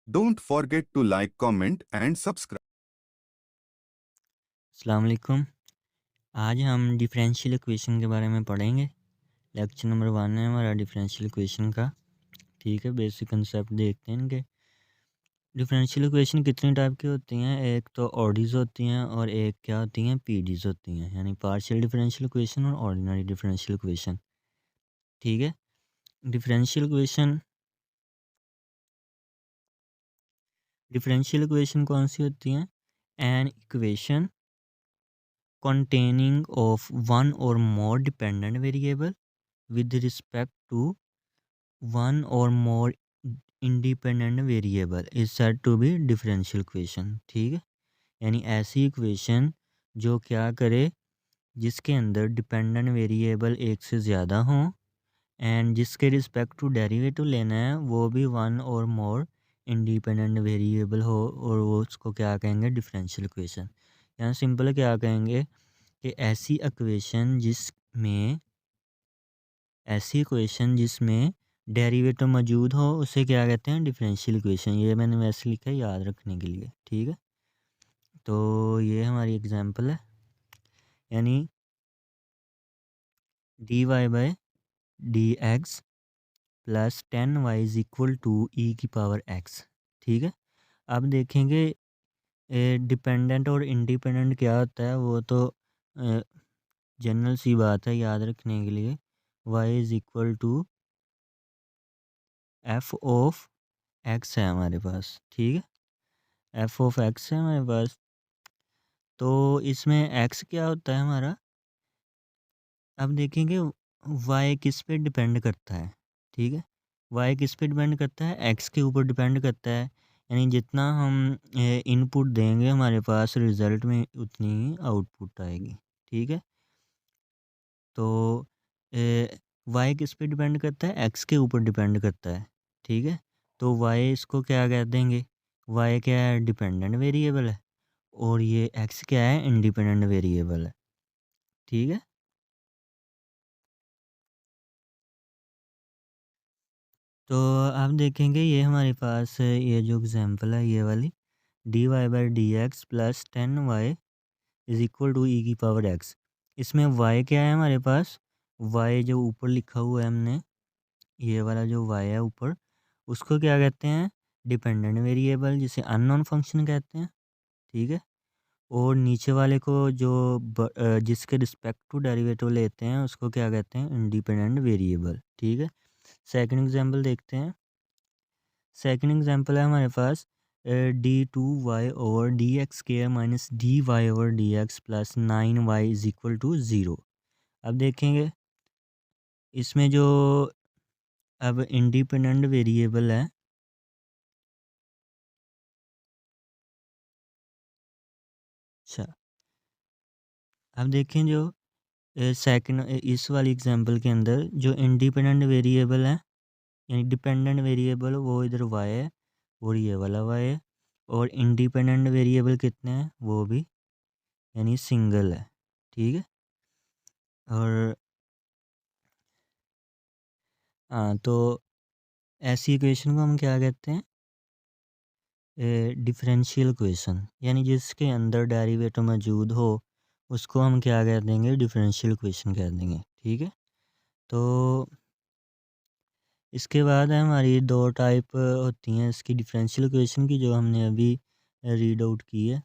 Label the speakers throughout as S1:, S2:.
S1: Don't forget to like, comment and subscribe.
S2: अस्सलाम वालेकुम। आज हम डिफरेंशियल इक्वेशन के बारे में पढ़ेंगे। लेक्चर नंबर 1 है हमारा डिफरेंशियल इक्वेशन का। ठीक है, बेसिक कंसेप्ट देखते हैं इनके। डिफरेंशियल इक्वेशन कितनी टाइप की होती हैं? एक तो ऑर्डीज़ होती हैं और एक क्या होती हैं, पीडीज़ होती हैं, यानी पार्शियल डिफरेंशियल इक्वेशन और ऑर्डिनरी डिफरेंशियल इक्वेशन। ठीक है, डिफरेंशियल इक्वेशन डिफरेंशियल इक्वेशन कौन सी होती हैं? An equation containing of one or more dependent variable with respect to one or more independent variable is said to be differential equation। ठीक है, यानी ऐसी इक्वेशन जो क्या करे, जिसके अंदर डिपेंडेंट वेरिएबल एक से ज़्यादा हो एंड जिसके रिस्पेक्ट टू डेरिवेटिव लेना है वो भी वन और मोर इंडिपेंडेंट वेरिएबल हो, और वो उसको क्या कहेंगे, डिफरेंशियल इक्वेशन। यहाँ सिंपल क्या कहेंगे कि ऐसी इक्वेशन जिसमें डेरिवेटिव मौजूद हो उसे क्या कहते हैं, डिफरेंशियल इक्वेशन। ये मैंने वैसे लिखा है याद रखने के लिए। ठीक है, तो ये हमारी एग्जांपल है, यानी D Y by D X plus 10y is equal to E की पावर एक्स। ठीक है, अब देखेंगे डिपेंडेंट और इंडिपेंडेंट क्या होता है, वो तो जनरल सी बात है याद रखने के लिए। y is equal to F of X है हमारे पास। ठीक है, एफ ऑफ एक्स है हमारे पास। तो इसमें एक्स क्या होता है हमारा, अब देखेंगे वाई किस पे डिपेंड करता है। ठीक है, वाई किस पे डिपेंड करता है, एक्स के ऊपर डिपेंड करता है। यानी जितना हम इनपुट देंगे हमारे पास रिज़ल्ट में उतनी ही आउटपुट आएगी। ठीक है, तो वाई किस पे डिपेंड करता है, एक्स के ऊपर डिपेंड करता है। ठीक है, तो वाई इसको क्या कह देंगे, वाई क्या है, डिपेंडेंट वेरिएबल है, और ये एक्स क्या है, इंडिपेंडेंट वेरिएबल है। ठीक है, तो आप देखेंगे ये हमारे पास ये जो एग्जांपल है ये वाली, D Y by D X plus 10y is equal to E की पावर एक्स। इसमें y क्या है हमारे पास, y जो ऊपर लिखा हुआ है हमने, ये वाला जो y है ऊपर, उसको क्या कहते हैं, डिपेंडेंट वेरिएबल, जिसे अननोन फंक्शन कहते हैं। ठीक है, और नीचे वाले को जो जिसके रिस्पेक्ट टू डेरिवेटिव लेते हैं उसको क्या कहते हैं, इंडिपेंडेंट वेरिएबल। ठीक है, सेकंड एग्जांपल देखते हैं। सेकंड एग्जांपल है हमारे पास D two Y over D X square minus D Y over D X plus 9y is equal to 0। अब देखेंगे इसमें जो अब इंडिपेंडेंट वेरिएबल है, अच्छा अब देखें जो सेकंड इस वाली एग्जांपल के अंदर जो इंडिपेंडेंट वेरिएबल है, यानी डिपेंडेंट वेरिएबल वो इधर y है और ये वाला y है, और इंडिपेंडेंट वेरिएबल कितने हैं, वो भी यानी सिंगल है। ठीक है, और हाँ, तो ऐसी इक्वेशन को हम क्या कहते हैं, डिफरेंशियल इक्वेशन, यानी जिसके अंदर डेरिवेटिव मौजूद हो उसको हम क्या कह देंगे, डिफरेंशियल इक्वेशन कह देंगे। ठीक है, तो इसके बाद है हमारी दो टाइप होती हैं इसकी डिफरेंशियल इक्वेशन की, जो हमने अभी रीड आउट की है,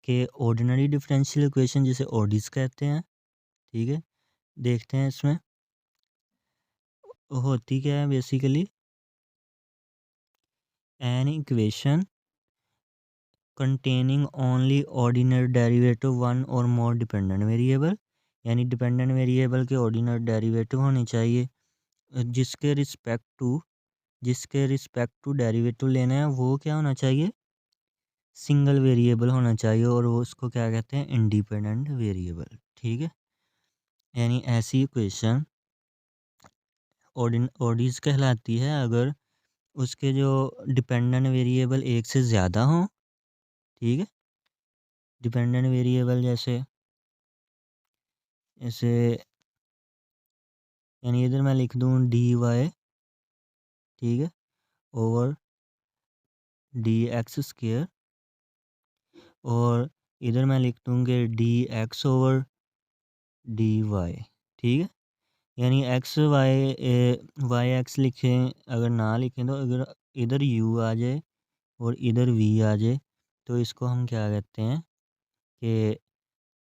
S2: कि ऑर्डिनरी डिफरेंशियल इक्वेशन जिसे ओडीज कहते हैं। ठीक है, देखते हैं इसमें होती क्या है, basically an equation containing only ordinary derivative one or more dependent variable, यानी डिपेंडेंट वेरिएबल के ऑर्डिनरी डेरिवेटिव होने चाहिए, जिसके रिस्पेक्ट टू डेरिवेटिव लेना है वो क्या होना चाहिए, सिंगल वेरिएबल होना चाहिए, और वो उसको क्या कहते हैं, इंडिपेंडेंट वेरिएबल। ठीक है, यानी ऐसी इक्वेशन ऑडीज कहलाती है अगर उसके जो डिपेंडेंट वेरिएबल एक से ज़्यादा हों। ठीक है, डिपेंडेंट वेरिएबल जैसे ऐसे, यानी इधर मैं लिख दूँ डी वाई, ठीक है, ओवर dx², और इधर मैं लिख दूँगी dx/dy, ठीक है। यानी एक्स वाई एक्स लिखें, अगर ना लिखें तो अगर इधर u आ जाए और इधर v आ जाए तो इसको हम क्या कहते हैं कि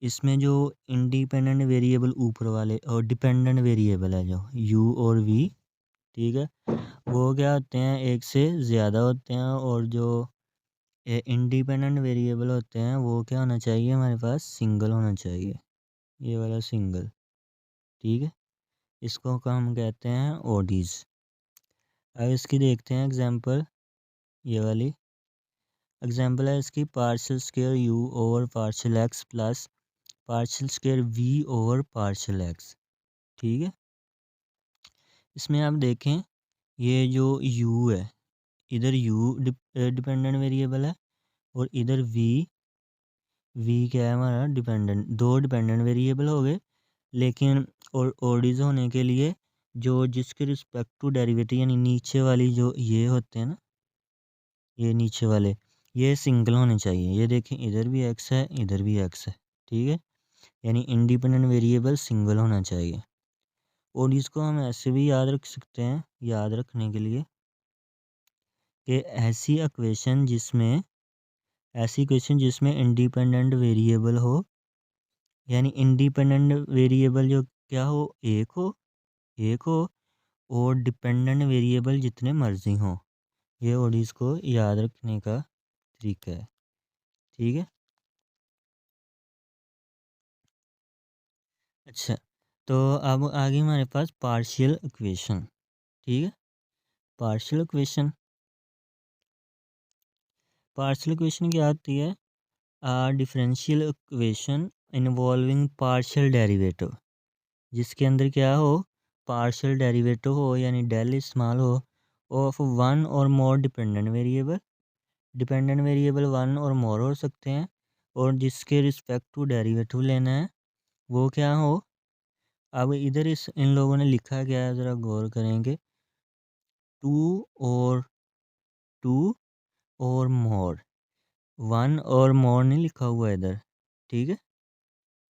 S2: इसमें जो इंडिपेंडेंट वेरिएबल ऊपर वाले और डिपेंडेंट वेरिएबल है जो u और v, ठीक है, वो क्या होते हैं, एक से ज़्यादा होते हैं, और जो इंडिपेंडेंट वेरिएबल होते हैं वो क्या होना चाहिए, हमारे पास सिंगल होना चाहिए, ये वाला सिंगल, ठीक है। इसको हम कहते हैं ओडीज। अब इसकी देखते हैं एग्जांपल, ये वाली एग्जांपल है इसकी, partial square u over partial x plus partial square v over partial x, ठीक है। इसमें आप देखें ये जो u है, इधर u डिपेंडेंट वेरिएबल है और इधर v क्या है हमारा डिपेंडेंट, दो डिपेंडेंट वेरिएबल हो गए। लेकिन और ओडीज होने के लिए जो जिसके रिस्पेक्ट टू डेरिवेटिव यानी नीचे वाली जो ये होते हैं ना, ये नीचे वाले ये सिंगल होने चाहिए। ये देखें इधर भी x है इधर भी x है, ठीक है, यानी इंडिपेंडेंट वेरिएबल सिंगल होना चाहिए। और इसको हम ऐसे भी याद रख सकते हैं, याद रखने के लिए कि ऐसी इक्वेशन जिसमें इंडिपेंडेंट वेरिएबल हो, यानी इंडिपेंडेंट वेरिएबल जो क्या हो, एक हो और डिपेंडेंट वेरिएबल जितने मर्जी हों। ये और इसको याद रखने का तरीका है, ठीक है। अच्छा, तो अब आगे हमारे पास पार्शियल इक्वेशन, ठीक है। पार्शियल इक्वेशन क्या होती है, differential equation involving partial derivative, जिसके अंदर क्या हो, पार्शियल डेरिवेटिव हो, यानी डेल इस्तेमाल हो ऑफ वन और मोर डिपेंडेंट वेरिएबल वन और मोर हो सकते हैं, और जिसके रिस्पेक्ट टू डेरिवेटिव लेना है वो क्या हो। अब इधर इन लोगों ने लिखा क्या है, ज़रा गौर करेंगे, टू और मोर, वन और मोर नहीं लिखा हुआ इधर, ठीक है,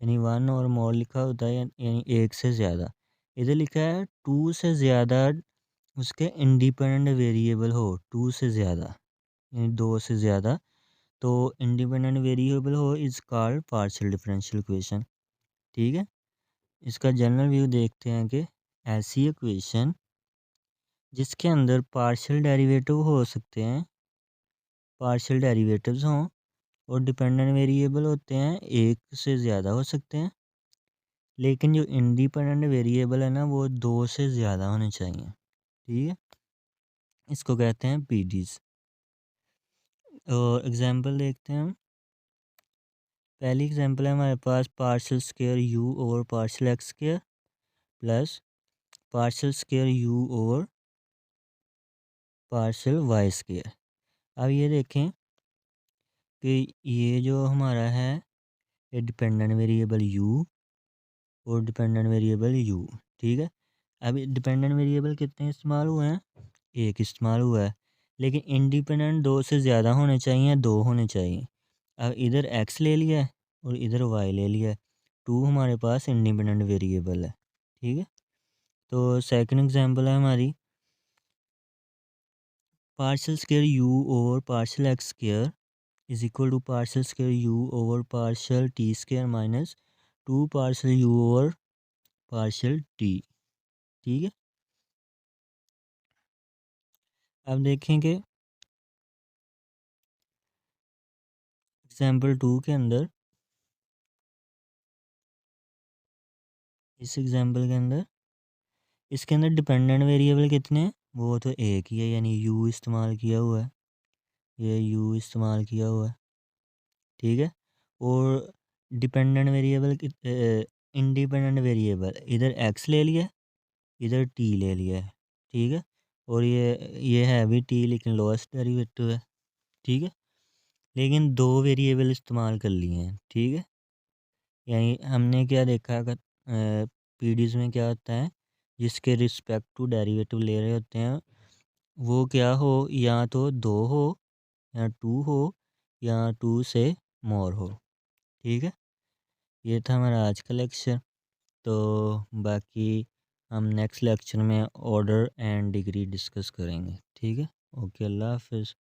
S2: यानी वन और मोर लिखा होता है यानी एक से ज़्यादा। इधर लिखा है टू से ज़्यादा उसके इंडिपेंडेंट वेरिएबल हो, टू से ज़्यादा यानी दो से ज़्यादा, तो इंडिपेंडेंट वेरिएबल हो is called partial differential equation, ठीक है। इसका जनरल व्यू देखते हैं कि ऐसी इक्वेशन जिसके अंदर पार्शियल डेरिवेटिव हो सकते हैं, पार्शियल डेरिवेटिव्स हों और डिपेंडेंट वेरिएबल होते हैं, एक से ज़्यादा हो सकते हैं, लेकिन जो इंडिपेंडेंट वेरिएबल है ना वो दो से ज़्यादा होने चाहिए, ठीक है। इसको कहते हैं पीडीज। और एग्जांपल देखते हैं हम। पहली एग्जांपल है हमारे पास partial square u over partial x square plus partial square u over partial Y square. अब ये देखें कि ये जो हमारा है ये डिपेंडेंट वेरिएबल u और डिपेंडेंट वेरिएबल u, ठीक है। अब डिपेंडेंट वेरिएबल कितने इस्तेमाल हुए हैं, एक इस्तेमाल हुआ है, लेकिन इंडिपेंडेंट दो से ज़्यादा होने चाहिए, दो होने चाहिए। अब इधर x ले लिया है और इधर y ले लिया है, टू हमारे पास इंडिपेंडेंट वेरिएबल है, ठीक है। तो सेकंड एग्जांपल है हमारी, partial square u over partial x square is equal to partial square u over partial t square minus two partial u over partial t, ठीक है। अब देखेंगे एग्जाम्पल टू के अंदर, इस एग्जाम्पल के अंदर इसके अंदर डिपेंडेंट वेरिएबल कितने हैं, वो तो एक ही है, यानी u इस्तेमाल किया हुआ है, ये u इस्तेमाल किया हुआ है, ठीक है। और डिपेंडेंट वेरिएबल इंडिपेंडेंट वेरिएबल इधर x ले लिया, इधर t ले लिया है, ठीक है। और ये है भी t लेकिन लोएस्ट डेरिवेटिव है, ठीक है। लेकिन दो वेरिएबल इस्तेमाल कर लिए हैं, ठीक है। यानी हमने क्या देखा, अगर पीडीज में क्या होता है, जिसके रिस्पेक्ट टू डेरिवेटिव ले रहे होते हैं वो क्या हो, या तो दो हो या 2 हो या 2 से मोर हो। ठीक है, ये था हमारा आज का लेक्चर। तो बाकी हम नेक्स्ट लेक्चर में ऑर्डर एंड डिग्री डिस्कस करेंगे। ठीक है, ओके, अल्लाह हाफिज़।